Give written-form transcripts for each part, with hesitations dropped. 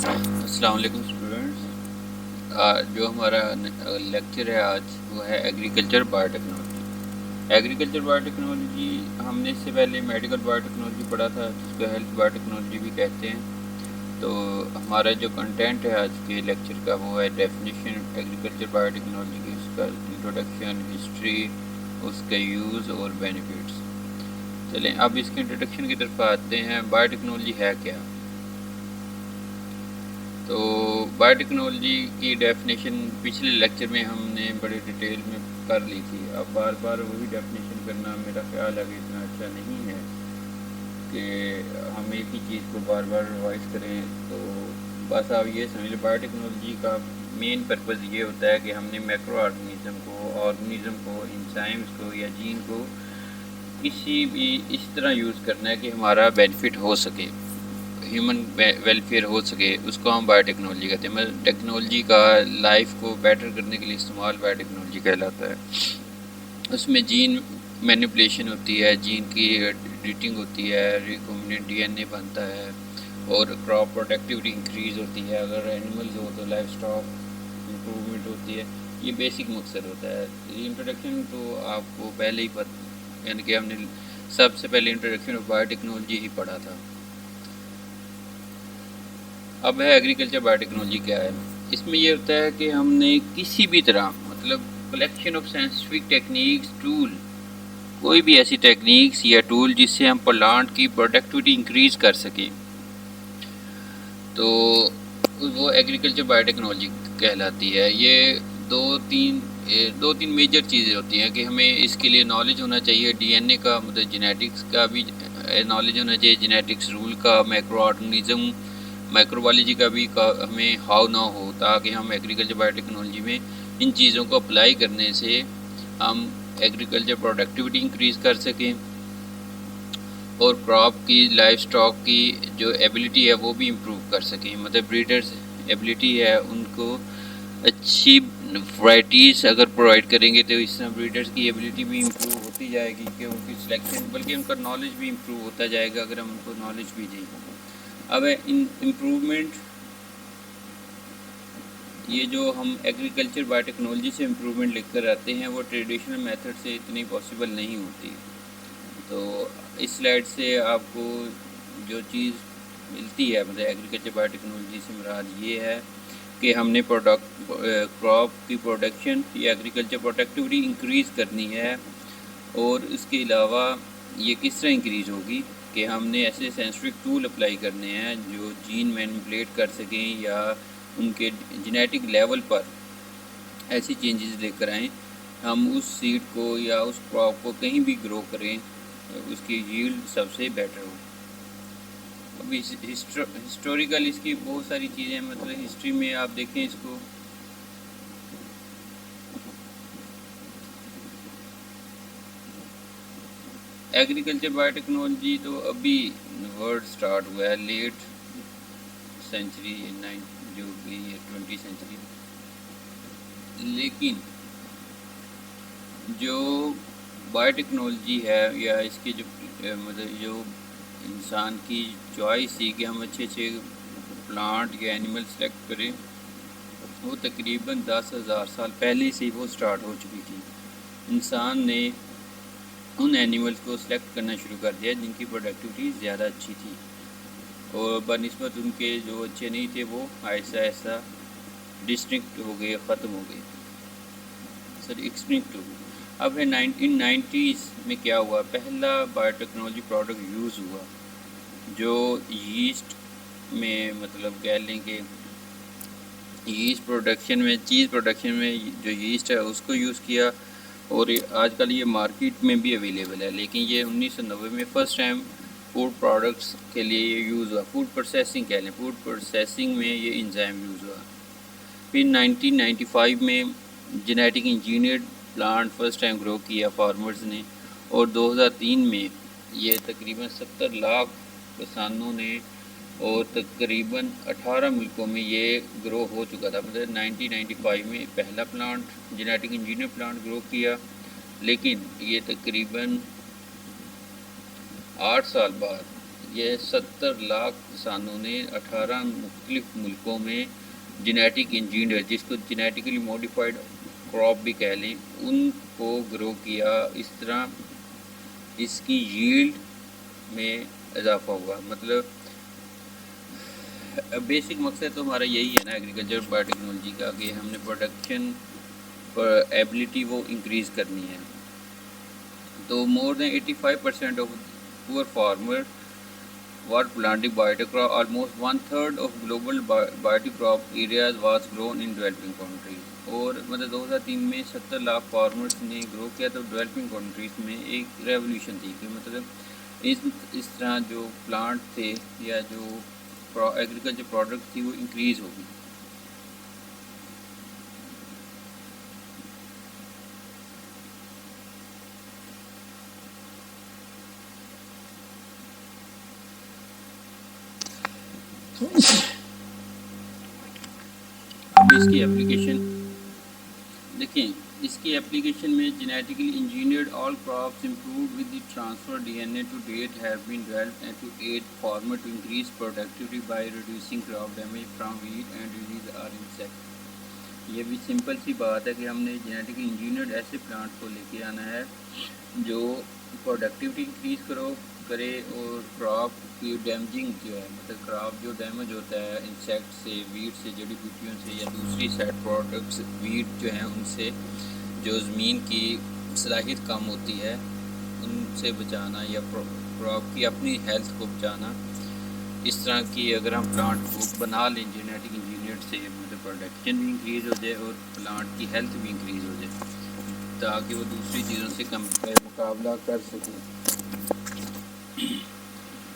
السلام علیکم اسٹوڈنٹس، جو ہمارا لیکچر ہے آج وہ ہے agriculture bio technology. Agriculture bio technology ہم نے اس سے پہلے میڈیکل بایو ٹیکنالوجی پڑھا تھا، جس کو ہیلتھ بایو ٹیکنالوجی بھی کہتے ہیں۔ تو ہمارا جو کنٹینٹ ہے آج کے لیکچر کا وہ ہے ڈیفینیشن ایگریکلچر بایو ٹیکنالوجی کی، اس کا انٹروڈکشن، ہسٹری، اس کا یوز اور بینیفٹس۔ چلیں اب اس کے انٹروڈکشن کی طرف آتے ہیں۔ بایو ٹیکنالوجی ہے کیا؟ تو بایو ٹیکنالوجی کی ڈیفینیشن پچھلے لیکچر میں ہم نے بڑے ڈیٹیل میں کر لی تھی۔ اب بار بار وہی ڈیفینیشن کرنا میرا خیال ہے کہ اتنا اچھا نہیں ہے کہ ہم ایک ہی چیز کو بار بار ریوائز کریں۔ تو بس آپ یہ سمجھ لیں بایو ٹیکنالوجی کا مین پرپز یہ ہوتا ہے کہ ہم نے میکرو آرگنیزم کو انزائمز کو یا جین کو کسی بھی اس طرح یوز کرنا ہے کہ ہمارا بینیفٹ ہو سکے، ہیومن ویلفیئر ہو سکے، اس کو ہم بایو ٹیکنالوجی کہتے ہیں۔ مطلب ٹیکنالوجی کا لائف کو بیٹر کرنے کے لیے استعمال بایو ٹیکنالوجی کہلاتا ہے۔ اس میں جین مینیپولیشن ہوتی ہے، جین کی ایڈیٹنگ ہوتی ہے، ریکومبیننٹ ڈی این اے بنتا ہے، اور کراپ پروڈکٹیوٹی انکریز ہوتی ہے۔ اگر اینیملز ہو تو لائف اسٹاک امپرومنٹ ہوتی ہے۔ یہ بیسک مقصد ہوتا ہے۔ انٹروڈکشن تو آپ کو پہلے ہی یعنی کہ ہم نے سب سے پہلے انٹروڈکشن آف بایو ٹیکنالوجی ہی پڑھا تھا۔ اب ہے ایگریکلچر بایو ٹیکنالوجی کیا ہے؟ اس میں یہ ہوتا ہے کہ ہم نے کسی بھی طرح مطلب collection of scientific techniques tool, کوئی بھی ایسی ٹیکنیکس یا ٹول جس سے ہم پلانٹ کی پروڈکٹیوٹی انکریز کر سکیں، تو وہ ایگریکلچر بایو ٹیکنالوجی کہلاتی ہے۔ یہ دو تین میجر چیزیں ہوتی ہیں کہ ہمیں اس کے لیے نالج ہونا چاہیے، ڈی این اے کا مطلب جینیٹکس کا بھی نالج ہونا چاہیے، جینیٹکس رول کا، میکرو آرگنیزم مائکروبالوجی کا بھی ہمیں ہاؤ نہ ہو، تاکہ ہم ایگریکلچر بایو ٹیکنالوجی میں ان چیزوں کو اپلائی کرنے سے ہم ایگریکلچر پروڈکٹیوٹی انکریز کر سکیں، اور کراپ کی لائف سٹاک کی جو ایبلٹی ہے وہ بھی امپروو کر سکیں۔ مطلب بریڈرز ایبلٹی ہے، ان کو اچھی ورائٹیز اگر پرووائڈ کریں گے تو اس طرح بریڈرز کی ایبلٹی بھی امپروو ہوتی جائے گی کہ ان کی سلیکشن، بلکہ ان کا نالج بھی امپروو ہوتا جائے گا اگر ہم ان کو نالج بھی دیں۔ اب امپروومنٹ، یہ جو ہم ایگریکلچر بایو ٹیکنالوجی سے امپروومنٹ لکھ کر آتے ہیں وہ ٹریڈیشنل میتھڈ سے اتنی پاسبل نہیں ہوتی۔ تو اس سلائڈ سے آپ کو جو چیز ملتی ہے مطلب ایگریکلچر بایو ٹیکنالوجی سے مراد یہ ہے کہ ہم نے کراپ کی پروڈکشن یا ایگریکلچر پروڈکٹیوٹی انکریز کرنی ہے، اور اس کے علاوہ یہ کس طرح انکریز ہوگی کہ ہم نے ایسے سائنٹیفک ٹول اپلائی کرنے ہیں جو جین مینیپولیٹ کر سکیں یا ان کے جینیٹک لیول پر ایسی چینجز لے کر آئیں، ہم اس سیڈ کو یا اس کراپ کو کہیں بھی گرو کریں، اس کی ییلڈ سب سے بیٹر ہو۔ اب ہسٹوریکل اس کی بہت ساری چیزیں مطلب ہسٹری میں آپ دیکھیں اس کو، ایگریکلچر بایو ٹیکنالوجی تو ابھی ورڈ سٹارٹ ہوا ہے، لیٹ سینچری جو بھی 20 سینچری، لیکن جو بایو ٹیکنالوجی ہے یا اس کے جو مطلب جو انسان کی چوائس تھی کہ ہم اچھے پلانٹ یا اینیمل سلیکٹ کریں، وہ تقریباً 10,000 سال پہلے سے وہ سٹارٹ ہو چکی تھی۔ انسان نے ان اینیملز کو سلیکٹ کرنا شروع کر دیا جن کی پروڈکٹیوٹی زیادہ اچھی تھی، اور بنسبت ان کے جو اچھے نہیں تھے وہ آہستہ آہستہ ڈسٹرکٹ ہو گئے، ختم ہو گئے، ایکسٹنکٹ ہو گئے۔ اب ہے 1990s میں کیا ہوا، پہلا بایو ٹیکنالوجی پروڈکٹ یوز ہوا جو یسٹ میں مطلب کہہ لیں کہ یسٹ پروڈکشن میں، چیز پروڈکشن میں جو یسٹ ہے اس کو یوز کیا، اور آج کل یہ مارکیٹ میں بھی اویلیبل ہے، لیکن یہ 1990 میں فرسٹ ٹائم فوڈ پروڈکٹس کے لیے یہ یوز ہوا، فوڈ پروسیسنگ کہہ لیں، فوڈ پروسیسنگ میں یہ انزائم یوز ہوا۔ پھر 1995 میں genetic engineered plant first time grow کیا فارمرز نے، اور 2003 میں یہ تقریباً 70 لاکھ کسانوں نے اور تقریباً 18 ملکوں میں یہ گرو ہو چکا تھا۔ مطلب 1995 میں پہلا پلانٹ جینیٹک انجینئر پلانٹ گرو کیا، لیکن یہ تقریباً 8 سال بعد یہ 70 لاکھ کسانوں نے 18 مختلف ملکوں میں جینیٹک انجینئر، جس کو جینیٹیکلی موڈیفائڈ کراپ بھی کہہ لیں، ان کو گرو کیا. اس طرح اس کی ییلڈ میں اضافہ ہوا. مطلب بیسک مقصد تو ہمارا یہی ہے نا ایگریکلچر بایو ٹیکنالوجی کا، کہ ہم نے پروڈکشن ایبلٹی وہ انکریز کرنی ہے. تو more than 85% of poor farmer were planting biotech. Almost one third of global biotech crop areas was grown in developing countries. اور مطلب 2003 میں 70 لاکھ فارمرز نے گرو کیا. تو ڈیولپنگ کنٹریز میں ایک ریولیوشن تھی کہ مطلب اس طرح جو پلانٹ تھے یا جو ایگریکلچر پروڈکٹ تھی وہ انکریز ہوگی. اب اس کی اپلیکیشن دیکھیں. اس کی اپلیکیشن میں genetically engineered all crops improved with the transfer D N A to date have been developed and to aid farmer to increase productivity by reducing crop damage from weed and disease or insect. یہ بھی simple سی بات ہے کہ ہم نے genetically engineered ایسے plant کو لے کے آنا ہے جو پروڈکٹیوٹی انکریز کرے اور کراپ کی ڈیمیجنگ جو ہے، مطلب کراپ جو ڈیمیج ہوتا ہے انسیکٹ سے، ویٹ سے، جڑی بوٹیوں سے یا دوسری سائڈ پروڈکٹس ویٹ جو ہیں ان سے جو زمین کی صلاحیت کم ہوتی ہے ان سے بچانا، یا کراپ کی اپنی ہیلتھ کو بچانا. اس طرح کی اگر ہم پلانٹ کو بنا لیں جینیٹک انجینئر سے، مطلب پروڈکشن بھی انکریز ہو جائے اور پلانٹ کی ہیلتھ بھی انکریز ہو جائے تاکہ وہ دوسری چیزوں سے مقابلہ کر سکیں.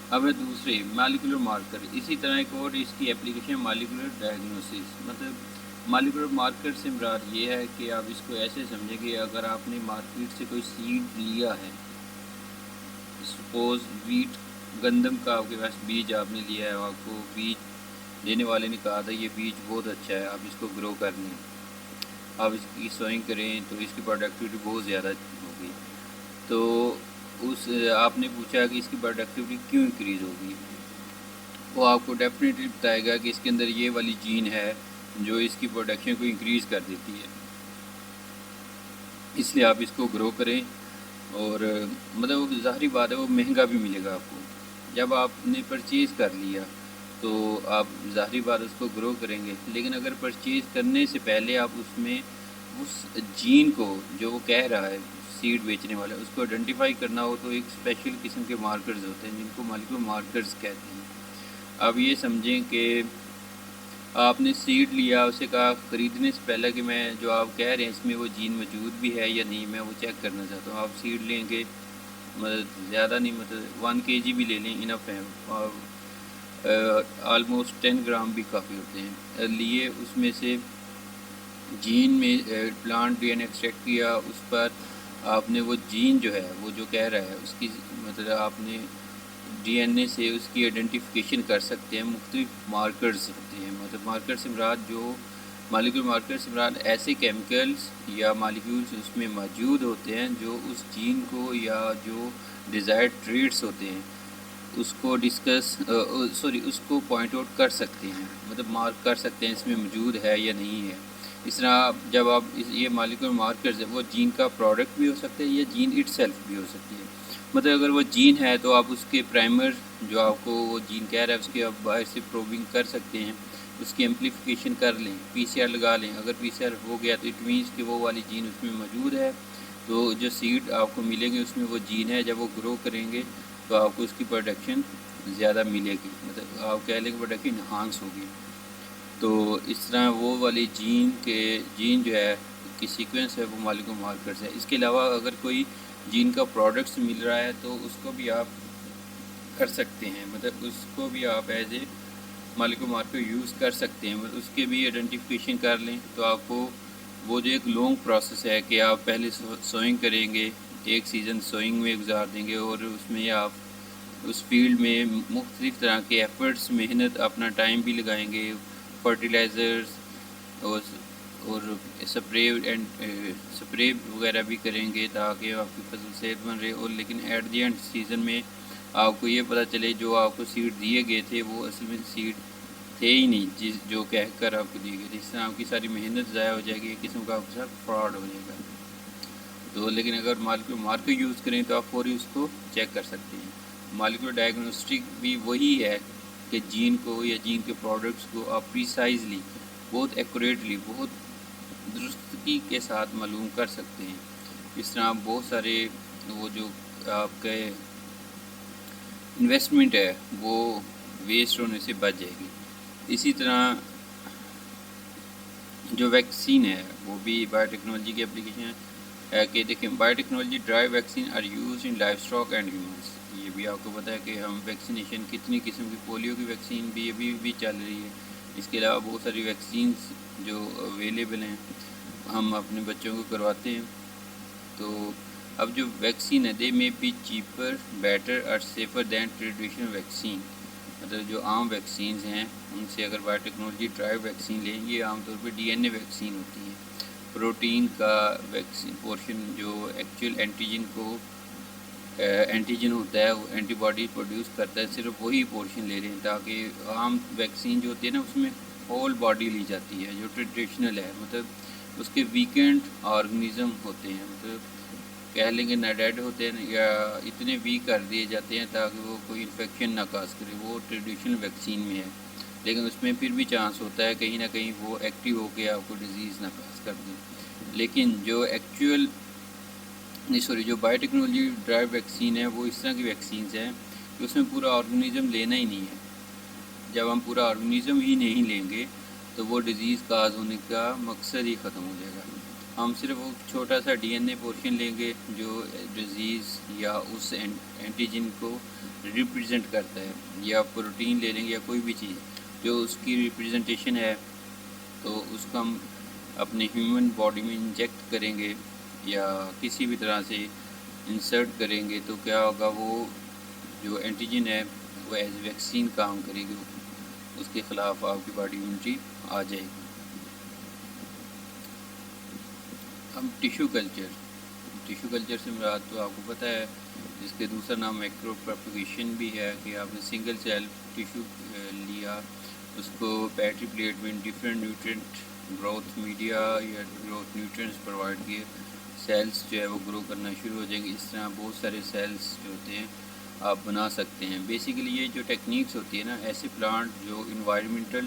اب ہے دوسرے مالیکولر مارکر. اسی طرح ایک اور اس کی اپلیکیشن مالیکولر ڈائگنوسس. مطلب مالیکولر مارکر سے مراد یہ ہے کہ آپ اس کو ایسے سمجھیں کہ اگر آپ نے مارکیٹ سے کوئی سیڈ لیا ہے، سپوز ویٹ، گندم کا آپ کے پاس بیج آپ نے لیا ہے، آپ کو بیج دینے والے نے کہا تھا یہ بیج بہت اچھا ہے، آپ اس کو گرو کر لیں، آپ اس کی سوئنگ کریں تو اس کی پروڈکٹیوٹی بہت زیادہ ہوگی. تو آپ نے پوچھا کہ اس کی پروڈکٹیوٹی کیوں انکریز ہوگی، وہ آپ کو ڈیفینیٹلی بتائے گا کہ اس کے اندر یہ والی جین ہے جو اس کی پروڈکشن کو انکریز کر دیتی ہے، اس لیے آپ اس کو گرو کریں. اور مطلب ظاہری بات ہے وہ مہنگا بھی ملے گا آپ کو. جب آپ نے پرچیز کر لیا تو آپ ظاہری بات اس کو گرو کریں گے، لیکن اگر پرچیز کرنے سے پہلے آپ اس میں اس جین کو جو وہ کہہ رہا ہے سیڈ بیچنے والا، اس کو آئیڈینٹیفائی کرنا ہو تو ایک اسپیشل قسم کے مارکرز ہوتے ہیں جن کو مالیکولر مارکرز کہتے ہیں. آپ یہ سمجھیں کہ آپ نے سیڈ لیا، اسے کہا خریدنے سے پہلے کہ میں جو آپ کہہ رہے ہیں اس میں وہ جین موجود بھی ہے یا نہیں، میں وہ چیک کرنا چاہتا ہوں. آپ سیڈ لیں گے، مطلب زیادہ نہیں، مطلب 1 kg بھی لے لیں انف ہے، اور آلموسٹ 10 گرام بھی کافی ہوتے ہیں لیے. اس میں سے جین میں پلانٹ ڈی این ایکسٹریکٹ کیا، اس پر آپ نے وہ جین جو ہے وہ جو کہہ رہا ہے اس کی مطلب آپ نے ڈی این اے سے اس کی آئیڈینٹیفیکیشن کر سکتے ہیں. مختلف مارکرز ہوتے ہیں، مطلب مارکر سے مراد جو مالیکولر مارکر سے مراد ایسے کیمیکلز یا مالیکولز اس میں موجود ہوتے ہیں جو اس جین کو یا جو ڈیزائرڈ ٹریٹس ہوتے ہیں اس کو اس کو پوائنٹ آؤٹ کر سکتے ہیں، مطلب مارک کر سکتے ہیں اس میں موجود ہے یا نہیں ہے. اس طرح جب آپ یہ مالیکولر مارکرز ہے وہ جین کا پروڈکٹ بھی ہو سکتے ہیں یا جین اٹ سیلف بھی ہو سکتی ہے. مطلب اگر وہ جین ہے تو آپ اس کے پرائمر جو آپ کو وہ جین کہہ رہا ہے اس کے آپ باہر سے پروبنگ کر سکتے ہیں، اس کی ایمپلیفیکیشن کر لیں، پی سی آر لگا لیں. اگر پی سی آر ہو گیا تو اٹ مینس کہ وہ والی جین اس میں موجود ہے، تو جو سیڈ آپ کو ملیں گے اس میں وہ جین ہے. جب وہ گرو کریں گے تو آپ کو اس کی پروڈکشن زیادہ ملے گی، مطلب آپ کہہ لیں کہ پروڈکشن انہانس ہوگی. تو اس طرح وہ والی جین جو ہے کی سیکوینس ہے وہ مالیکولر مارکرز ہے. اس کے علاوہ اگر کوئی جین کا پروڈکٹس مل رہا ہے تو اس کو بھی آپ کر سکتے ہیں، مطلب اس کو بھی آپ as a molecular marker use کر سکتے ہیں، مطلب اس کے بھی آئیڈینٹیفیکیشن کر لیں. تو آپ کو وہ جو ایک لانگ پروسیس ہے کہ آپ پہلے سوئنگ کریں گے، ایک سیزن سوئنگ میں گزار دیں گے اور اس میں آپ اس فیلڈ میں مختلف طرح کے ایفرٹس، محنت، اپنا ٹائم بھی لگائیں گے، فرٹیلائزرز اور سپرے وغیرہ بھی کریں گے تاکہ آپ کی فصل صحت مند رہے. اور لیکن ایٹ دی اینڈ سیزن میں آپ کو یہ پتہ چلے جو آپ کو سیڈ دیے گئے تھے وہ اصل میں سیڈ تھے ہی نہیں جو کہہ کر آپ کو دیے گئے تھے. اس طرح آپ کی ساری محنت ضائع ہو جائے گی، ایک قسم کا آپ کے ساتھ فراڈ ہو جائے گا. تو لیکن اگر مارکو یوز کریں تو آپ فوری اس کو چیک کر سکتے ہیں. مالیکولر ڈائگنوسٹک بھی وہی ہے کہ جین کو یا جین کے پروڈکٹس کو آپ پریسائزلی، بہت ایکوریٹلی، بہت درستگی کے ساتھ معلوم کر سکتے ہیں. اس طرح آپ بہت سارے وہ جو آپ کے انویسٹمنٹ ہے وہ ویسٹ ہونے سے بچ جائے گی. اسی طرح جو ویکسین ہے وہ بھی بایو ٹیکنالوجی کی اپلیکیشن ہے کہ دیکھیں biotechnology drive vaccine are use in livestock and humans. یہ بھی آپ کو پتہ ہے کہ ہم ویکسینیشن کتنی قسم کی پولیو کی ویکسین بھی ابھی بھی چل رہی ہے. اس کے علاوہ بہت ساری ویکسینز جو اویلیبل ہیں ہم اپنے بچوں کو کرواتے ہیں. تو اب جو ویکسین ہے دے میں بی چیپر، بیٹر اور سیفر دین ٹریڈیشنل ویکسین. مطلب جو عام ویکسینز ہیں ان سے اگر بایو ٹیکنالوجی ڈرائیو ویکسین لیں گے، عام طور پہ ڈی این اے ویکسین ہوتی ہے. پروٹین کا ویکسین پورشن جو ایکچوئل اینٹیجن ہوتا ہے وہ اینٹی باڈی پروڈیوس کرتا ہے، صرف وہی پورشن لے لیں. تاکہ عام ویکسین جو ہوتی ہے نا اس میں ہول باڈی لی جاتی ہے. جو ٹریڈیشنل ہے مطلب اس کے ویکنڈ آرگنزم ہوتے ہیں، مطلب کہہ لیں گے نہ ڈیڈ ہوتے ہیں یا اتنے ویک کر دیے جاتے ہیں تاکہ وہ کوئی انفیکشن نہ کاز کرے. وہ ٹریڈیشنل ویکسین میں ہے، لیکن اس میں پھر بھی چانس ہوتا ہے کہیں نہ کہیں وہ ایکٹیو ہو کے آپ کو ڈیزیز نہ کاز کر دیں. لیکن جو جو بایو ٹیکنالوجی ڈرائیو ویکسین ہے وہ اس طرح کی ویکسینز ہیں کہ اس میں پورا آرگنزم لینا ہی نہیں ہے. جب ہم پورا آرگنزم ہی نہیں لیں گے تو وہ ڈیزیز کاز ہونے کا مقصد ہی ختم ہو جائے گا. ہم صرف وہ چھوٹا سا ڈی این اے پورشن لیں گے جو ڈیزیز یا اس اینٹیجن کو ریپرزینٹ کرتا ہے، یا پروٹین لے لیں گے یا کوئی بھی چیز جو اس کی ریپرزنٹیشن ہے، تو اس کو ہم اپنے ہیومن باڈی میں انجیکٹ کریں گے یا کسی بھی طرح سے انسرٹ کریں گے. تو کیا ہوگا، وہ جو اینٹیجن ہے وہ ایز ویکسین کام کرے گی، اس کے خلاف آپ کی باڈی امیونٹی آ جائے گی. اب ٹیشو کلچر سے مراد تو آپ کو پتہ ہے جس کے دوسرا نام مائکرو پروپیگیشن بھی ہے کہ آپ نے سنگل سیل ٹیشو لیا، اس کو بیٹری پلیٹ میں ڈفرینٹ نیوٹرینٹ گروتھ میڈیا یا گروتھ نیوٹرینٹس پرووائڈ کیے، سیلز جو ہے وہ گرو کرنا شروع ہو جائیں گے. اس طرح بہت سارے سیلز جو ہوتے ہیں آپ بنا سکتے ہیں. بیسیکلی یہ جو ٹیکنیکس ہوتی ہے نا، ایسے پلانٹ جو انوائرمنٹل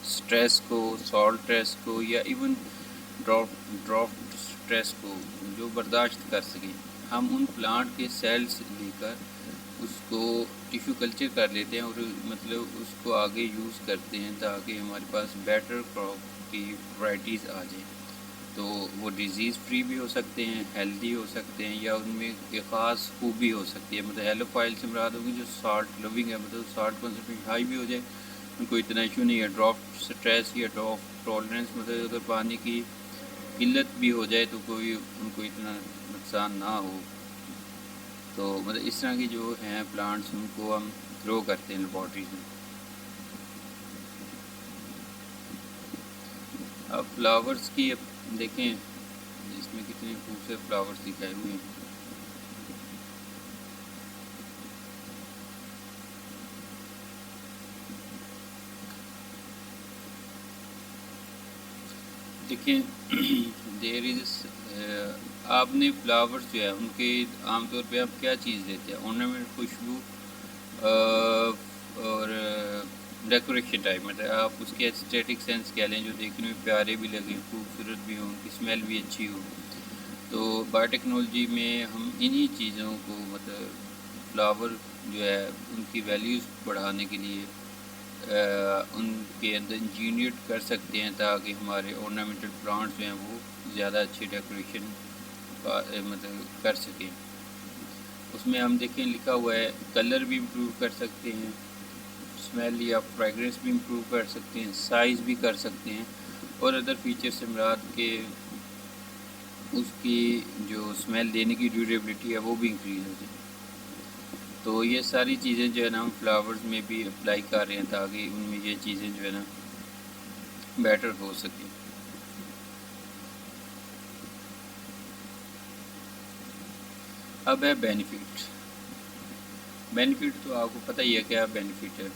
سٹریس کو، سالٹ سٹریس کو یا ایون ڈرافٹ سٹریس کو جو برداشت کر سکیں، ہم ان پلانٹ کے سیلز لے کر اس کو ٹیشو کلچر کر لیتے ہیں اور مطلب اس کو آگے یوز کرتے ہیں تاکہ ہمارے پاس بیٹر کراپ کی ورائٹیز آ جائیں. تو وہ ڈیزیز فری بھی ہو سکتے ہیں، ہیلدی ہو سکتے ہیں، یا ان میں ایک خاص خوبی ہو سکتی ہے. مطلب ہیلوفائل سے مراد ہوگی جو سالٹ لونگ ہے، مطلب سالٹ کنسنٹریشن ہائی بھی ہو جائے ان کو اتنا ایشو نہیں ہے. ڈرافٹ سٹریس یا ڈرافٹ ٹالرنس، مطلب اگر پانی کی قلت بھی ہو جائے تو کوئی ان کو اتنا نقصان نہ ہو. تو مطلب اس طرح کی جو ہیں پلانٹس ان کو ہم گرو کرتے ہیں لیبارٹریز میں. اب فلاورز کی دیکھیں اس میں کتنے خوبصورت فلاورز دکھائے ہوئے ہیں. دیکھیں دیر از آپ نے فلاورز جو ہے ان کے عام طور پہ آپ کیا چیز دیتے ہیں؟ اورنامنٹ، خوشبو اور ڈیکوریشن ٹائپ. مطلب آپ اس کے اسٹیٹک سینس کہہ لیں جو دیکھنے میں پیارے بھی لگیں، خوبصورت بھی ہوں، ان کی اسمیل بھی اچھی ہو. تو بایو ٹیکنالوجی میں ہم انہی چیزوں کو مطلب فلاور جو ہے ان کی ویلیوز بڑھانے کے لیے ان کے اندر انجینئرڈ کر سکتے ہیں تاکہ ہمارے اورنامنٹل پلانٹس جو ہیں وہ زیادہ اچھی ڈیکوریشن مطلب کر سکیں. اس میں ہم دیکھیں لکھا ہوا ہے کلر بھی امپروو کر سکتے ہیں، اسمیل یا فریگرنس بھی امپروو کر سکتے ہیں، سائز بھی کر سکتے ہیں، اور ادر فیچر سے مراد کہ اس کی جو اسمیل دینے کی ڈیوریبلٹی ہے وہ بھی انکریز ہو جائے. تو یہ ساری چیزیں جو ہے نا ہم فلاورز میں بھی اپلائی کر رہے ہیں تاکہ ان میں یہ چیزیں جو ہے نا بیٹر ہو سکیں. اب ہے بینیفٹ. بینیفٹ تو آپ کو پتہ ہی ہے کیا بینیفٹ ہے.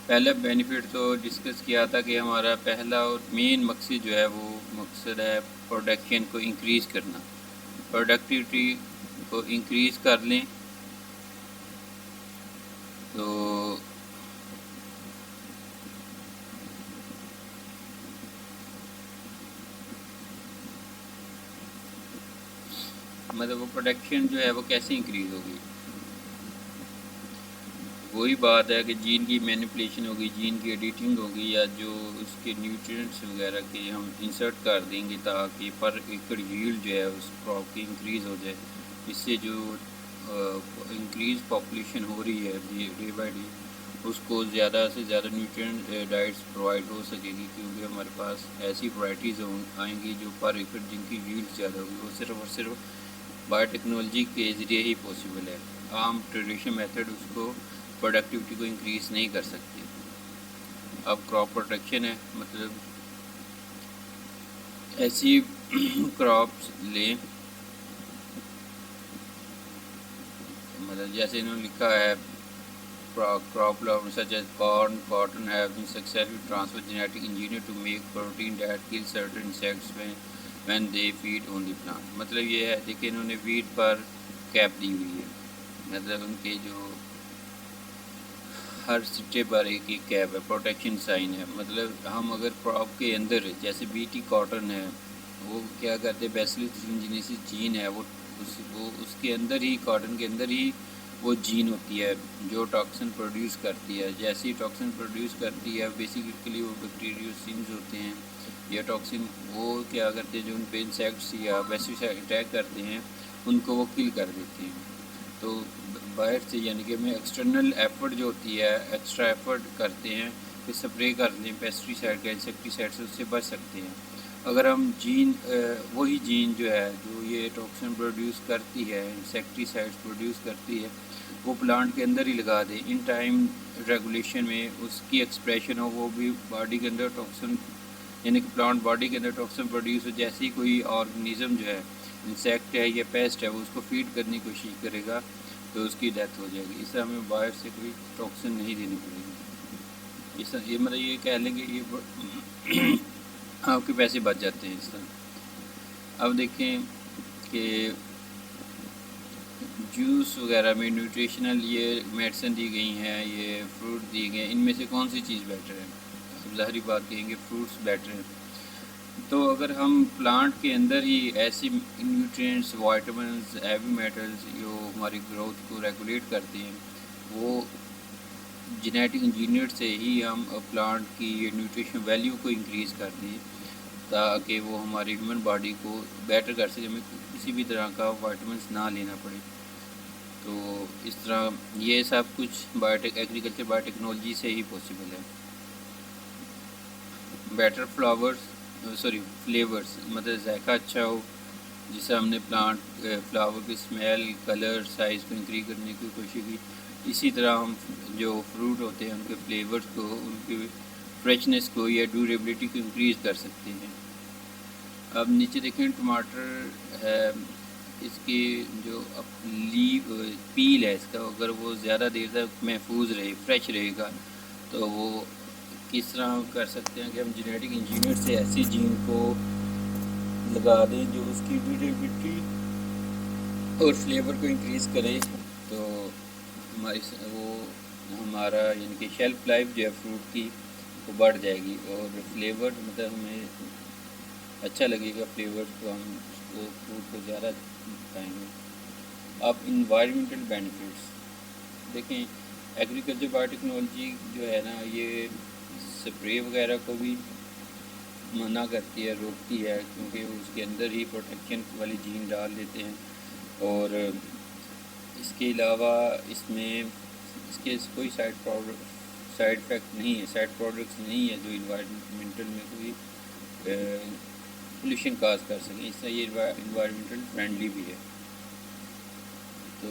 پہلا بینیفٹ تو ڈسکس کیا تھا کہ ہمارا پہلا اور مین مقصد جو ہے وہ مقصد ہے پروڈکشن کو انکریز کرنا. پروڈکٹیوٹی کو انکریز کر لیں تو مطلب وہ پروڈکشن جو ہے وہ کیسے انکریز ہوگی. وہی بات ہے کہ جین کی مینیپولیشن ہوگی، جین کی ایڈیٹنگ ہوگی، یا جو اس کے نیوٹرینٹس وغیرہ کے ہم انسرٹ کر دیں گے تاکہ پر ایکڑ ییلڈ جو ہے اس کراپ کی انکریز ہو جائے. اس سے جو انکریز پاپولیشن ہو رہی ہے ڈے بائی ڈے، اس کو زیادہ سے زیادہ نیوٹرینٹ ڈائٹس پرووائڈ ہو سکے گی، کیونکہ ہمارے پاس ایسی ورائٹیز آئیں گی جو پر ایکڑ جن کی ییلڈ زیادہ ہوگی. وہ صرف اور صرف بایو ٹیکنالوجی کے ذریعے ہی پاسبل ہے. عام ٹریڈیشنل میتھڈ اس کو پروڈکٹیوٹی کو انکریز نہیں کر سکتے. اب کراپ پروٹیکشن ہے، مطلب ایسی کراپس لیں، مطلب جیسے انہوں نے لکھا ہے crop plant such as corn, cotton have been successfully transferred genetic engineered to make protein that kill certain insects when they feed on the plant. مطلب یہ ہے کہ انہوں نے ویٹ پر کیپ دی ہوئی ہے، مطلب ان کے جو ہر سٹے پر ایک کیپ ہے، پروٹیکشن سائن ہے. مطلب ہم اگر کراپ کے اندر جیسے بیٹی کاٹن ہے، وہ کیا کرتے ہیں، بیسیلس تھیوجینیسس جین ہے، وہ اس کے اندر ہی، کاٹن کے اندر ہی وہ جین ہوتی ہے جو ٹاکسن پروڈیوس کرتی ہے. جیسے ہی ٹاکسن پروڈیوس کرتی ہے، بیسیکلی وہ بیکٹیریوسنز ہوتے ہیں یا ٹاکسن، وہ کیا کرتے ہیں جو ان پہ انسیکٹس یا پیسٹیسائڈ اٹیک کرتے ہیں ان کو وہ کل کر دیتے ہیں. تو باہر سے یعنی کہ ہمیں ایکسٹرنل ایفرٹ جو ہوتی ہے، ایکسٹرا ایفرٹ کرتے ہیں کہ سپرے کر لیں پیسٹیسائڈ کا، انسیکٹیسائڈ سے، اس سے بچ سکتے ہیں. اگر ہم جین وہی جین جو ہے جو یہ ٹاکسن پروڈیوس کرتی ہے، انسیکٹیسائڈس پروڈیوس کرتی ہے، وہ پلانٹ کے اندر ہی لگا دیں، ان ٹائم ریگولیشن میں اس کی ایکسپریشن ہو، وہ بھی باڈی کے اندر ٹاکسن، یعنی کہ پلانٹ باڈی کے اندر ٹاکسن پروڈیوس ہو. جیسے ہی کوئی آرگنیزم جو ہے، انسیکٹ ہے یا پیسٹ ہے، وہ اس کو فیڈ کرنے کی کوشش کرے گا تو اس کی ڈیتھ ہو جائے گی. اس سے ہمیں باہر سے کوئی ٹاکسن نہیں دینی پڑے گی. اس یہ مطلب یہ کہہ لیں کہ یہ آپ کے پیسے بچ جاتے ہیں اس طرح. اب دیکھیں کہ جوس وغیرہ میں نیوٹریشنل یہ میڈیسن دی گئی ہیں، یہ فروٹ دیے گئے ہیں، ان میں سے کون سی چیز بیٹر ہے؟ ظاہری بات کہیں گے فروٹس بیٹر ہیں. تو اگر ہم پلانٹ کے اندر ہی ایسی نیوٹرینٹس، وائٹامنس، ہیوی میٹلز جو ہماری گروتھ کو ریگولیٹ کرتے ہیں، وہ جینیٹک انجینئر سے ہی ہم پلانٹ کی نیوٹریشن ویلیو کو انکریز کر دیں تاکہ وہ ہماری ہیومن باڈی کو بیٹر کر سکے، ہمیں کسی بھی طرح کا وائٹامنس نہ لینا پڑے. تو اس طرح یہ سب کچھ ایگریکلچر بایو ٹیکنالوجی سے ہی پاسبل ہے. بیٹر فلیورز، مطلب ذائقہ اچھا ہو، جسے ہم نے پلانٹ فلاور کی اسمیل، کلر، سائز کو انکریز کرنے کی کوشش کی. اسی طرح ہم جو فروٹ ہوتے ہیں ان کے فلیورز کو، ان کی فریشنس کو یا ڈیوریبلٹی کو انکریز کر سکتے ہیں. اب نیچے دیکھیں ٹماٹر ہے، اس کی جو پیل ہے اس کا، اگر وہ زیادہ دیر تک محفوظ رہے، فریش رہے گا، تو وہ کس طرح کر سکتے ہیں کہ ہم جینیٹک انجینئر سے ایسی جین کو لگا دیں جو اس کی ڈیوریبلٹی اور فلیور کو انکریز کرے، تو ہمارا یعنی کہ شیلف لائف جو ہے فروٹ کی وہ بڑھ جائے گی، اور فلیور مطلب ہمیں اچھا لگے گا فلیور، تو ہم اس کو فروٹ کو زیادہ کھائیں گے. اب انوائرمنٹل بینیفٹس دیکھیں، ایگریکلچر بایو ٹیکنالوجی جو ہے نا، یہ سپرے وغیرہ کو بھی منع کرتی ہے، روکتی ہے، کیونکہ اس کے اندر ہی پروٹیکشن والی جین ڈال دیتے ہیں. اور اس کے علاوہ اس میں اس کے کوئی سائڈ افیکٹ نہیں ہے، سائڈ پروڈکٹس نہیں ہے جو انوائرمنٹل میں کوئی پولیوشن کاز کر سکیں. اس طرح یہ انوائرمنٹل فرینڈلی بھی ہے. تو